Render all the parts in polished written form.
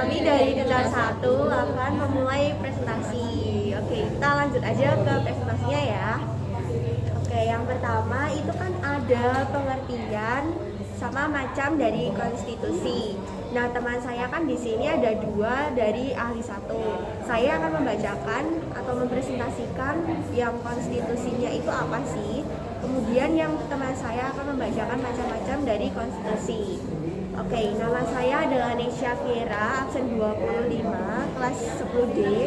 kami dari Kelas 1 akan memulai presentasi. Oke, kita lanjut aja ke presentasinya ya. Oke, yang pertama itu kan ada pengertian sama macam dari konstitusi. Nah, teman saya kan di sini ada 2 dari ahli 1. Saya akan membacakan atau mempresentasikan yang konstitusinya itu apa sih. Kemudian yang teman saya akan membacakan macam-macam dari konstitusi. Oke, nama saya adalah Nesya Fiera, absen 25, kelas 10D.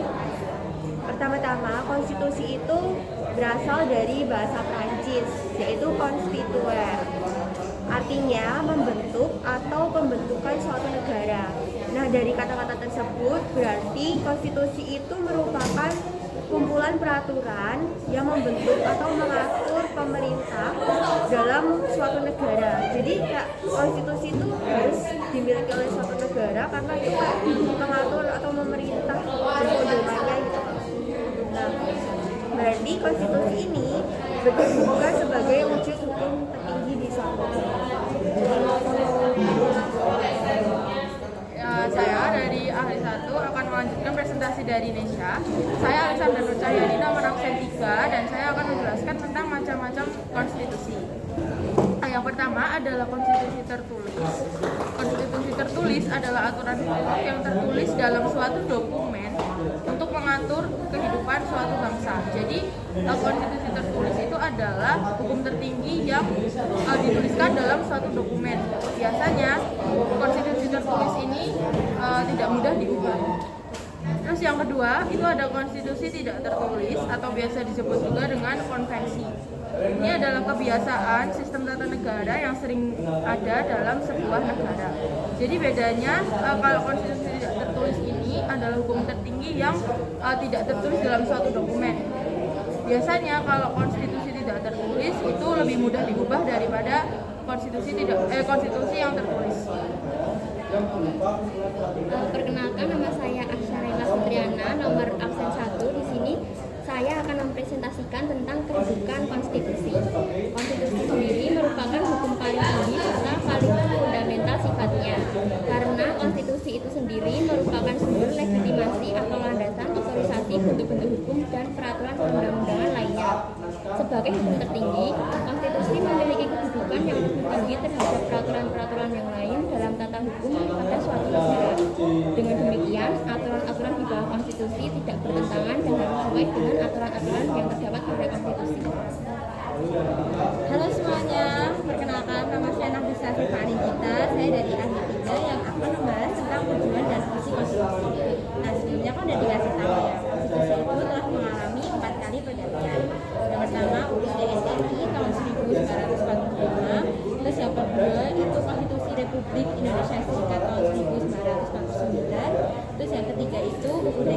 Pertama-tama, konstitusi itu berasal dari bahasa Prancis, yaitu constituer. Artinya membentuk atau pembentukan suatu negara. Nah, dari kata-kata tersebut berarti konstitusi itu merupakan kumpulan peraturan yang membentuk atau mengatur pemerintah dalam suatu negara. Jadi konstitusi itu harus dimiliki oleh suatu negara karena itu mengatur atau memerintah pedomannya gitu. Nah, berarti konstitusi ini bukan sebagai wujud hukum tertinggi di suatu negara. Saya dari ahli 1 akan melanjutkan presentasi dari Nesya. Saya Alexander Nur Cahyadi, nomor absen 3, dan saya akan menjelaskan tentang macam-macam konstitusi. Yang pertama adalah konstitusi tertulis. Konstitusi tertulis adalah aturan pokok yang tertulis dalam suatu dokumen untuk mengatur kehidupan suatu bangsa. Jadi, konstitusi tertulis itu adalah hukum tertinggi yang dituliskan dalam suatu dokumen. Biasanya, konstitusi tertulis ini tidak mudah diubah. Terus yang kedua, itu ada konstitusi tidak tertulis atau biasa disebut juga dengan konvensi. Ini adalah kebiasaan sistem tata negara yang sering ada dalam sebuah negara. Jadi bedanya kalau konstitusi tidak tertulis ini adalah hukum tertinggi yang tidak tertulis dalam suatu dokumen. Biasanya kalau konstitusi tidak tertulis itu lebih mudah diubah daripada konstitusi yang tertulis. Perkenalkan, nama saya Asyarela Fitriana, nomor absen 1. Di sini saya akan mempresentasikan tentang kedudukan konstitusi. Konstitusi sendiri merupakan hukum paling tinggi serta paling fundamental sifatnya. Karena konstitusi itu sendiri merupakan sumber legitimasi atau landasan otorisasi bentuk-bentuk hukum dan peraturan perundang-undangan lainnya. Sebagai hukum tertinggi, konstitusi memiliki kedudukan yang lebih tinggi terhadap peraturan-peraturan yang lain dalam tata hukum pada suatu negara. Dengan demikian, aturan-aturan di bawah konstitusi tidak bertentangan dan harus sesuai dengan aturan-aturan yang terdapat pada konstitusi. Halo semuanya, perkenalkan nama saya Nafisa Sifani Gita. Saya dari ahli 3 yang akan membahas tentang tujuan dan fungsi konstitusi. Nah, sebelumnya kan udah dikasih tahu ya, konstitusi itu telah mengalami 4 kali pergantian. Yang pertama UUD RI tahun 1945, terus yang kedua itu Konstitusi Republik Indonesia Serikat tahun 1949, terus yang ketiga itu UUD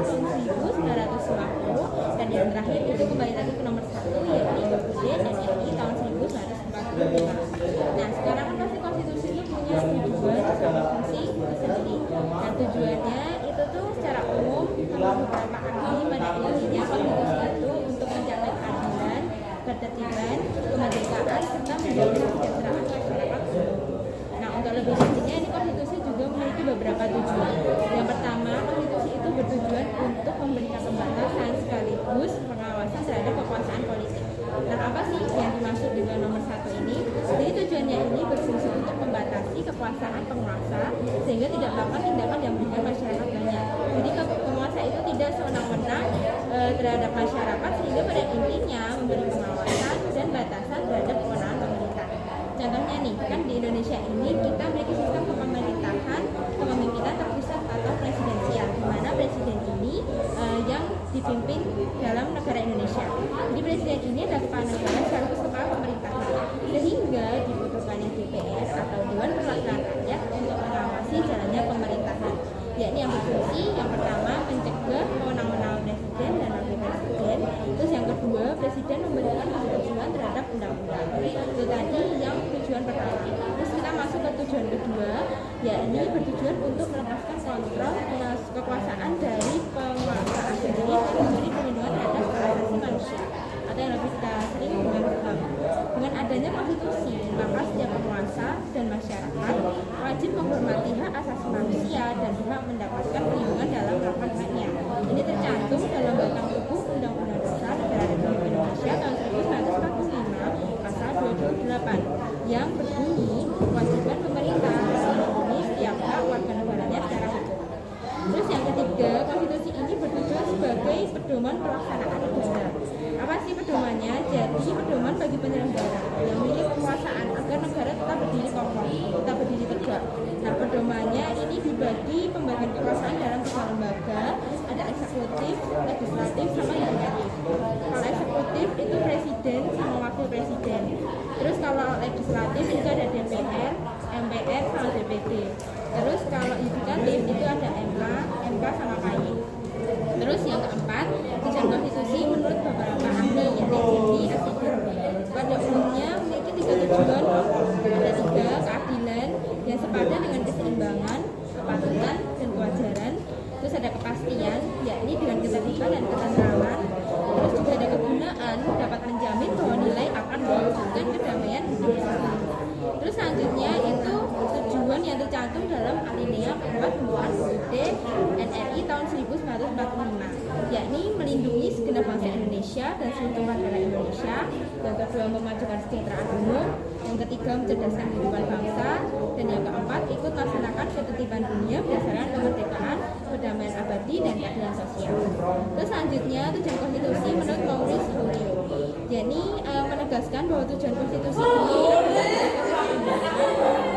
Sementara tahun 1950, dan yang terakhir itu kembali lagi ke nomor 1 yaitu UUD NRI tahun 1945. Nah, sekarang kan pasti konstitusi itu punya tujuan sama fungsi tersendiri. Nah, tujuannya itu tuh secara umum menurut beberapa ahli pada intinya konstitusi itu untuk menjaga keadilan, ketertiban, kemerdekaan, serta menjaga kesejahteraan masyarakat. Nah, untuk lebih lanjutnya ini konstitusi juga memiliki beberapa tujuan. Yang pertama, konstitusi itu bertujuan untuk memberikan pembatasan sekaligus pengawasan terhadap kekuasaan politik. Nah, apa sih yang dimaksud dengan nomor 1 ini? Jadi tujuannya ini berfungsi untuk membatasi kekuasaan penguasa sehingga tidak melakukan tindakan yang merugikan masyarakat banyak. Jadi penguasa itu tidak sewenang-wenang terhadap masyarakat sehingga pada intinya memberi pengawasan dan batasan terhadap kewenangan pemerintah. Contohnya nih, kan di Indonesia ini kita memiliki sistem kepemimpinan terpusat atau presidensial, di mana presiden ini yang dipimpin dalam negara Indonesia. Jadi presiden ini adalah kepala negara sekaligus kepala pemerintahan, sehingga dibutuhkan DPR atau Dewan Perwakilan Rakyat untuk mengawasi jalannya pemerintahan, yakni yang berfungsi yang pertama mencegah wewenang-wewenang presiden dan wakil presiden. Terus yang kedua, presiden memberikan persetujuan terhadap undang-undang. Itu tadi yang tujuan pertama. Terus kita masuk ke tujuan kedua, yakni bertujuan untuk melepaskan kontrol kekuasaan dari penguasa sendiri dan memberi perlindungan terhadap hak asasi manusia atau yang lebih kita sering dengan HAM. Dengan adanya konstitusi, maka setiap penguasa dan masyarakat wajib menghormati hak asasi manusia dan membagi kekuasaan dalam tiga lembaga, ada eksekutif, legislatif, sama yudikatif. Kalau eksekutif itu presiden sama wakil presiden. Terus kalau legislatif itu ada DPR, MPR, sama DPD. Terus kalau yudikatif itu ada MK, MK sama KY. Terus yang keempat, tujuan konstitusi menurut beberapa ahli, yaitu Jenny Asidin. Pada umumnya memiliki tiga tujuan, ada tiga: keadilan yang sepadan dengan keseimbangan, kepatutan, dan kewajaran. Terus ada kepastian, yakni dengan ketertiban dan ketentraman. Terus juga ada kegunaan, dapat menjamin bahwa nilai akan mewujudkan kedamaian bersama. Terus selanjutnya itu tujuan yang tercantum dalam alinea 4 pembukaan UUD NRI tahun 1945, yakni melindungi segenap bangsa Indonesia dan seluruh warga Indonesia. Yang kedua, memajukan kesejahteraan umum. Yang ketiga, mencerdaskan kehidupan bangsa. Dan yang keempat, ikut melaksanakan ketertiban dunia berdasarkan kemerdekaan, perdamaian abadi, dan keadilan sosial. Terus selanjutnya, tujuan konstitusi menurut Maurice Hurey, yakni menegaskan bahwa tujuan konstitusi ini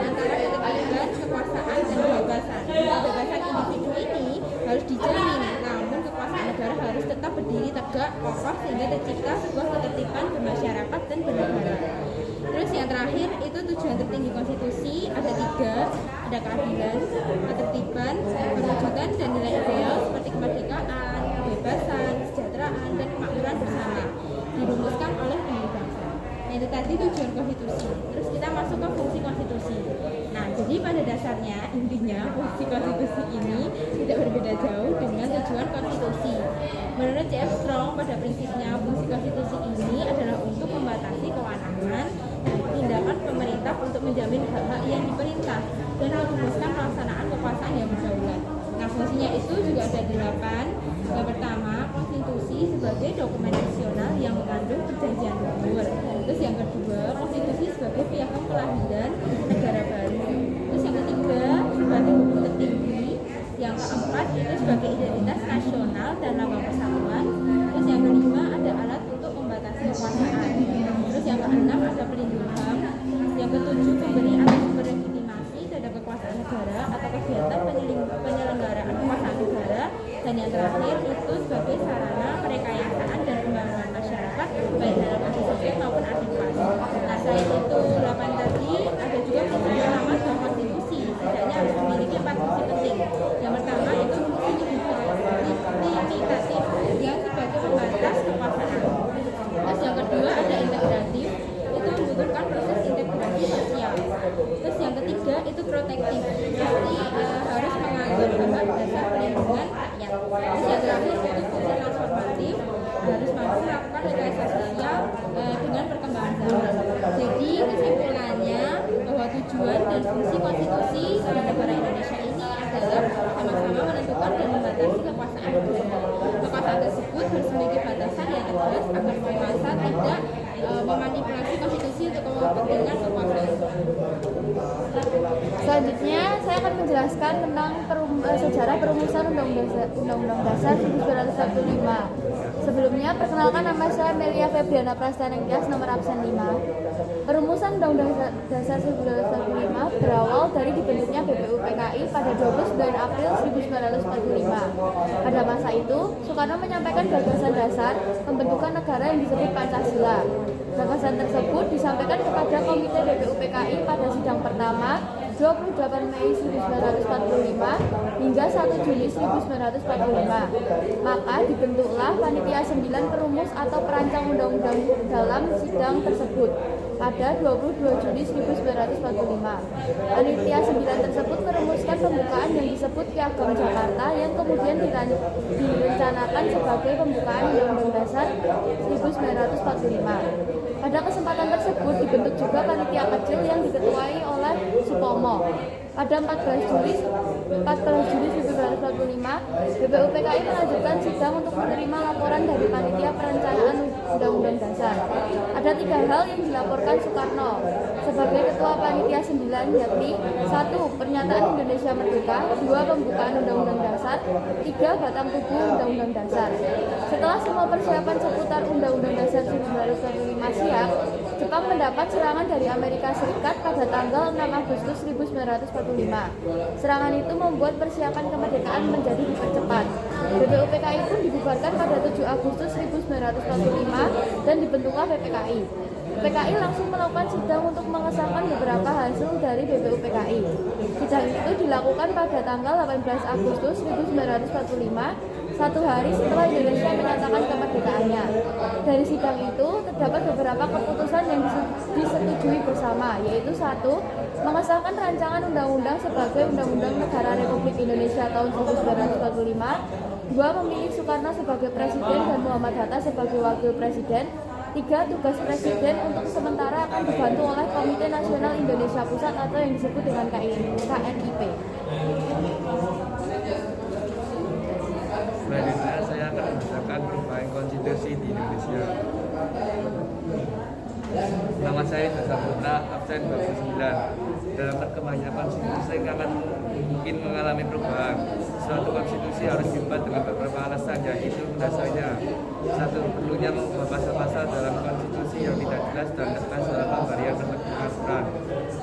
antara ketertiban, kekuasaan, dan kebebasan. Kebebasan individu ini harus dijamin, namun kekuasaan negara harus tetap berdiri tegak, kokoh, sehingga tercipta sebuah ketertiban bermasyarakat dan bernegara. Terus yang terakhir itu tujuan tertinggi konstitusi ada tiga, ada keadilan, ketertiban, perwujudan, dan nilai ideal seperti kemerdekaan, kebebasan, kesejahteraan, dan kemakmuran bersama dirumuskan oleh pendiri bangsa. Nah, itu tadi tujuan konstitusi. Terus kita masuk ke fungsi konstitusi. Nah, jadi pada dasarnya intinya fungsi konstitusi ini tidak berbeda jauh dengan tujuan konstitusi. Menurut C.F. Strong, pada prinsipnya fungsi konstitusi ini adalah untuk membatasi kewenangan dan tindakan pemerintah untuk menjamin hak-hak yang diperintah dan merumuskan pelaksanaan kekuasaan yang berdaulat. Nah, fungsinya itu juga ada 8. Yang pertama, konstitusi sebagai dokumen nasional yang mengandung perjanjian luhur. Terus yang kedua, konstitusi sebagai piagam kelahiran negara baru. Terus yang ketiga, sebagai hukum tertinggi. Yang keempat, itu sebagai identitas nasional dan lambang persatuan. Terus yang kelima, ada alat untuk membatasi kekuasaan. Terus yang keenam, ada pelindung HAM. Yang ketujuh, pemberi atas sumber legitimasi terhadap kekuasaan negara atau kegiatan penyelenggaraan kekuasaan negara. Dan yang terakhir itu sebagai sarana perekayasaan dan pembangunan masyarakat baik dalam arti sipil maupun arti kuasa. Nah, selain itu 8 tadi ada juga prinsip yang nama dalam konstitusi. Setidaknya harus memiliki 4 fungsi penting. Yang pertama itu fungsi limitatif yang sebagai pembatas kekuasaan. Terus yang kedua ada integratif, itu membutuhkan proses integrasi sosial. Terus yang ketiga itu protektif, jadi harus mengatur hak dasar perlindungan rakyat. Terus yang terakhir itu fungsi transformatif, harus mampu melakukan rekayasa sosial dengan perkembangan zaman. Jadi kesimpulannya bahwa tujuan dan fungsi konstitusi negara Indonesia ini adalah sama-sama menentukan dan membatasi kekuasaan negara. Kekuasaan tersebut harus memiliki batasan yang tegas agar penguasa tidak memanipulasi konstitusi untuk kepentingan kekuasaan. Selanjutnya saya akan menjelaskan tentang sejarah perumusan Undang-Undang Dasar 1945. Sebelumnya, perkenalkan nama saya Melia Febriana Prastana Tias, nomor absen 5. Perumusan Undang-Undang Dasar 1945 berawal dari dibentuknya BPUPKI pada 29 April 1945. Pada masa itu, Soekarno menyampaikan gagasan dasar pembentukan negara yang disebut Pancasila. Gagasan tersebut disampaikan kepada Komite BPUPKI pada sidang pertama 28 Mei 1945 hingga 1 Juni 1945. Maka dibentuklah Panitia 9 Perumus atau Perancang Undang-Undang dalam sidang tersebut pada 22 Juni 1945. Panitia 9 tersebut merumuskan pembukaan yang disebut Piagam Jakarta yang kemudian direncanakan sebagai pembukaan Undang-Undang Dasar 1945. Pada kesempatan tersebut dibentuk juga panitia kecil yang diketuai oleh Supomo. Pada 14 Juli 1945, BPUPKI melanjutkan sidang untuk menerima laporan dari Panitia Perencanaan Undang-Undang Dasar. Ada 3 hal yang dilaporkan Soekarno sebagai Ketua Panitia 9, yakni 1. Pernyataan Indonesia Merdeka, 2. Pembukaan Undang-Undang Dasar, 3. Batang tubuh Undang-Undang Dasar. Setelah semua persiapan seputar Undang-Undang Dasar 1945 siap, Jepang mendapat serangan dari Amerika Serikat pada tanggal 6 Agustus 1945. Serangan itu membuat persiapan kemerdekaan menjadi dipercepat. BPUPKI pun dibubarkan pada 7 Agustus 1945 dan dibentuklah PPKI. PPKI langsung melakukan sidang untuk mengesahkan beberapa hasil dari BPUPKI. Sidang itu dilakukan pada tanggal 18 Agustus 1945, 1 hari setelah Indonesia menyatakan kemerdekaannya. Dari sidang itu terdapat beberapa keputusan yang disetujui bersama, yaitu 1. Mengesahkan rancangan undang-undang sebagai Undang-Undang Negara Republik Indonesia tahun 1945. 2. Memilih Soekarno sebagai Presiden dan Muhammad Hatta sebagai Wakil Presiden. 3. Tugas Presiden untuk sementara akan dibantu oleh Komite Nasional Indonesia Pusat atau yang disebut dengan KNIP. Selanjutnya saya akan membacakan perubahan konstitusi di Indonesia. Nama saya Dasar Putra, absen 29. Dalam perkembangan konstitusi akan mungkin mengalami perubahan. Suatu konstitusi harus dibuat dengan beberapa alasan, yaitu dasarnya 1. Perlunya mengubah pasal-pasal dalam konstitusi yang tidak jelas dan tegas dalam pemberian pengaturan.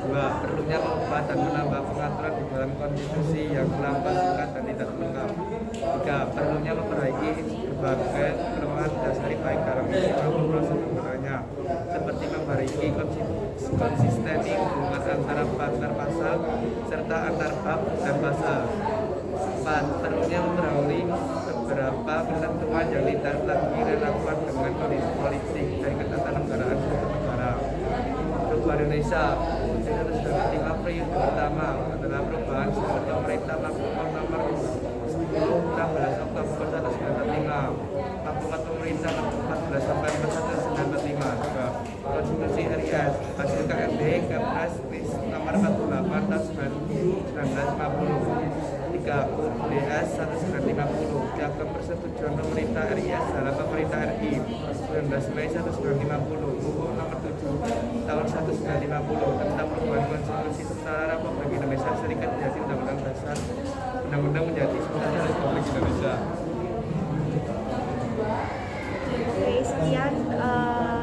2. Perlunya mengubah dan menambah pengaturan di dalam konstitusi yang terlampau singkat dan tidak lengkap. 3. Perlunya memperbaiki berbagai kelemahan dasari baik dalam isi maupun proses penggunaannya, seperti memperbaiki konsistensi hubungan antar pasal serta antar bab dan pasal. 4. Perlunya memperoleh beberapa ketentuan yang tidak lagi relevan dengan kondisi politik dan ketatanegaraan suatu negara. Perubahan Indonesia 105 periode pertama adalah perubahan sistem pemerintah nomor 16 Oktober 1945, Pakumat Pemerintah 14 November 1945, Konstitusi RIS, hasil KMD Kepres nomor 48 tahun 1950, 3. UDS 1950, Piagam Persetujuan Pemerintah RIS dalam Pemerintah RI 19 Mei 1950, UU nomor 7 tahun 1950 tentang perubahan konstitusi setara Republik Indonesia Serikat menjadi Undang-Undang Dasar Undang-Undang menjadi Setara Republik Indonesia. Oke, sekian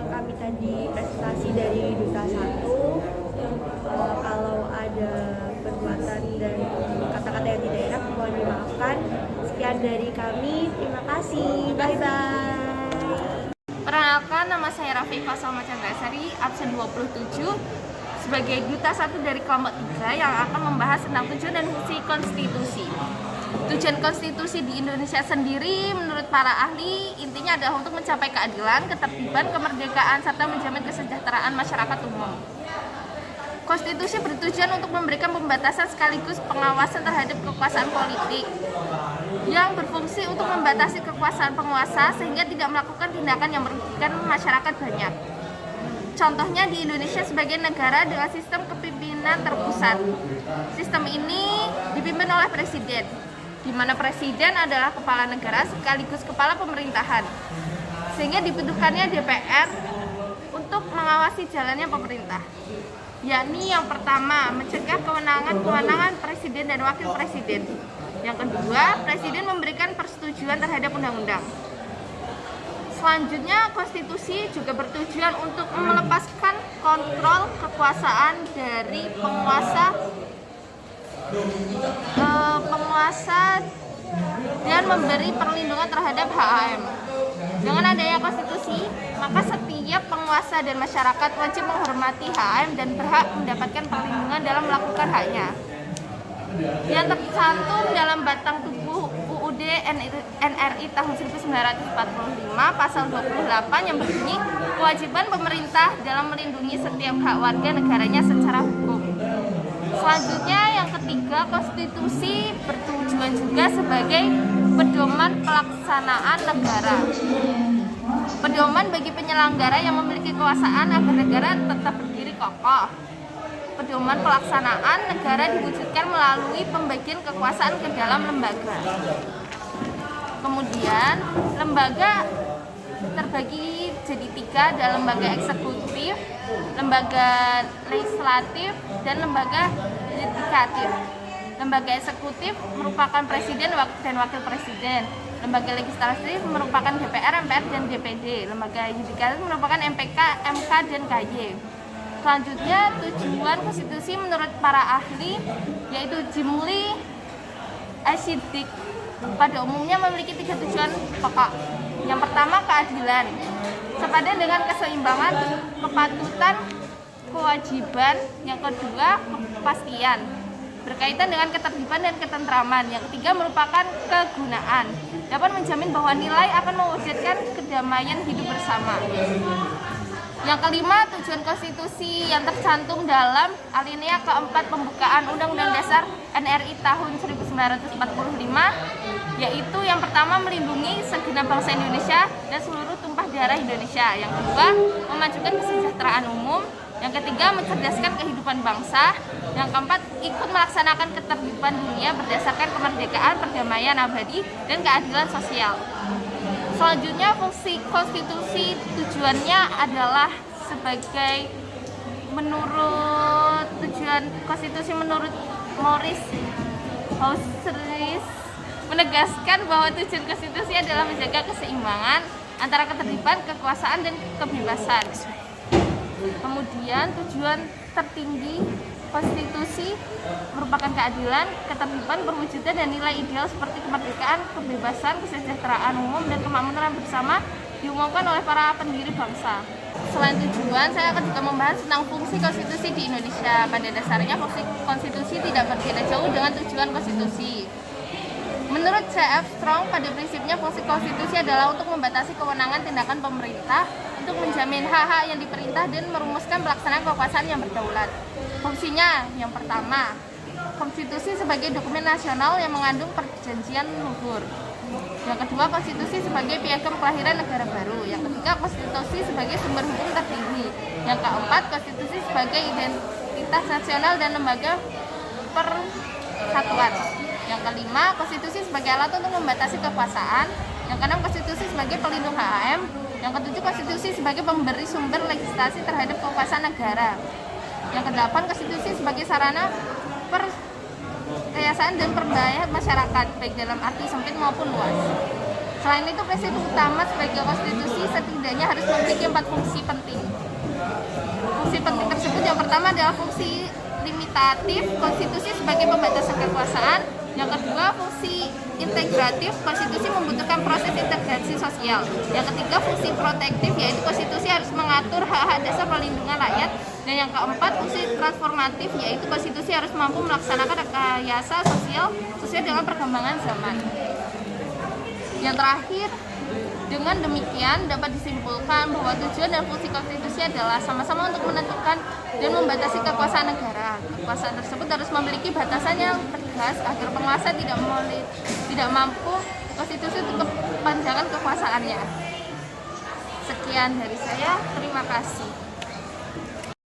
kami tadi presentasi dari Duta 1. Kalau ada perbuatan dan kata-kata yang tidak enak mohon dimaafkan. Sekian dari kami, terima kasih, bye-bye. Perkenalkan, nama saya Rafiqah Salma Chandrasari, absen 27, sebagai Duta 1 dari kelompok 3 yang akan membahas tentang tujuan dan fungsi konstitusi. Tujuan konstitusi di Indonesia sendiri menurut para ahli intinya adalah untuk mencapai keadilan, ketertiban, kemerdekaan, serta menjamin kesejahteraan masyarakat umum. Konstitusi bertujuan untuk memberikan pembatasan sekaligus pengawasan terhadap kekuasaan politik yang berfungsi untuk membatasi kekuasaan penguasa sehingga tidak melakukan tindakan yang merugikan masyarakat banyak. Contohnya di Indonesia sebagai negara dengan sistem kepemimpinan terpusat. Sistem ini dipimpin oleh presiden, di mana presiden adalah kepala negara sekaligus kepala pemerintahan, sehingga dibentukannya DPR untuk mengawasi jalannya pemerintah. Yakni yang pertama, mencegah kewenangan presiden dan wakil presiden. Yang kedua, presiden memberikan persetujuan terhadap undang-undang. Selanjutnya, konstitusi juga bertujuan untuk melepaskan kontrol kekuasaan dari penguasa dan memberi perlindungan terhadap HAM. Dengan adanya konstitusi, maka setiap penguasa dan masyarakat wajib menghormati HAM dan berhak mendapatkan perlindungan dalam melakukan haknya. Yang tercantum dalam batang tubuh UUD NRI tahun 1945 pasal 28 yang berbunyi kewajiban pemerintah dalam melindungi setiap hak warga negaranya secara hukum. Selanjutnya yang ketiga, konstitusi bertujuan juga sebagai pedoman pelaksanaan negara. Pedoman bagi penyelenggara yang memiliki kekuasaan agar negara tetap berdiri kokoh. Pedoman pelaksanaan negara diwujudkan melalui pembagian kekuasaan ke dalam lembaga. Kemudian lembaga terbagi jadi 3, ada lembaga eksekutif, lembaga legislatif, dan lembaga yudikatif. Lembaga eksekutif merupakan presiden dan wakil presiden. Lembaga legislatif merupakan DPR, MPR, dan DPD. Lembaga yudikatif merupakan MPK, MK, dan KY. Selanjutnya, tujuan konstitusi menurut para ahli yaitu Jimli Asyidik pada umumnya memiliki 3 tujuan pokok. Yang pertama, keadilan, sepadan dengan keseimbangan, kepatutan, kewajiban. Yang kedua, kepastian, berkaitan dengan ketertiban dan ketentraman. Yang ketiga merupakan kegunaan, dapat menjamin bahwa nilai akan mewujudkan kedamaian hidup bersama. Yang kelima, tujuan konstitusi yang tercantum dalam alinea keempat pembukaan Undang-Undang Dasar NRI tahun 1945, yaitu yang pertama melindungi segenap bangsa Indonesia dan seluruh tumpah darah Indonesia. Yang kedua, memajukan kesejahteraan umum. Yang ketiga, mencerdaskan kehidupan bangsa. Yang keempat, ikut melaksanakan ketertiban dunia berdasarkan kemerdekaan, perdamaian abadi, dan keadilan sosial. Selanjutnya, fungsi konstitusi tujuannya adalah sebagai menurut tujuan konstitusi menurut Maurice Hausseris menegaskan bahwa tujuan konstitusi adalah menjaga keseimbangan antara ketertiban, kekuasaan, dan kebebasan. Kemudian tujuan tertinggi konstitusi merupakan keadilan, ketertiban, perwujudan, dan nilai ideal seperti kemerdekaan, kebebasan, kesejahteraan umum, dan kemakmuran bersama diumumkan oleh para pendiri bangsa. Selain tujuan, saya akan juga membahas tentang fungsi konstitusi di Indonesia. Pada dasarnya, fungsi konstitusi tidak berbeda jauh dengan tujuan konstitusi. Menurut C.F. Strong, pada prinsipnya fungsi konstitusi adalah untuk membatasi kewenangan tindakan pemerintah, untuk menjamin hak-hak yang diperintah, dan merumuskan pelaksanaan kekuasaan yang berdaulat. Fungsinya, yang pertama, konstitusi sebagai dokumen nasional yang mengandung perjanjian luhur. Yang kedua, konstitusi sebagai piagam kelahiran negara baru. Yang ketiga, konstitusi sebagai sumber hukum tertinggi. Yang keempat, konstitusi sebagai identitas nasional dan lembaga persatuan. Yang kelima, konstitusi sebagai alat untuk membatasi kekuasaan. Yang keenam, konstitusi sebagai pelindung HAM. Yang ketujuh, konstitusi sebagai pemberi sumber legislasi terhadap kekuasaan negara. Yang kedelapan, konstitusi sebagai sarana perkayasaan dan perberdayaan masyarakat, baik dalam arti sempit maupun luas. Selain itu, prinsip utama sebagai konstitusi setidaknya harus memiliki 4 fungsi penting. Fungsi penting tersebut yang pertama adalah fungsi limitatif, konstitusi sebagai pembatasan kekuasaan. Yang kedua, fungsi integratif, konstitusi membutuhkan proses integrasi sosial. Yang ketiga, fungsi protektif, yaitu konstitusi harus mengatur hak-hak dasar perlindungan rakyat. Dan yang keempat, fungsi transformatif, yaitu konstitusi harus mampu melaksanakan rekayasa sosial sesuai dengan perkembangan zaman. Yang terakhir, dengan demikian dapat disimpulkan bahwa tujuan dan fungsi konstitusi adalah sama-sama untuk menentukan dan membatasi kekuasaan negara. Kekuasaan tersebut harus memiliki batasan yang tegas agar penguasa tidak mampu konstitusi untuk kepanjangan kekuasaannya. Sekian dari saya, terima kasih.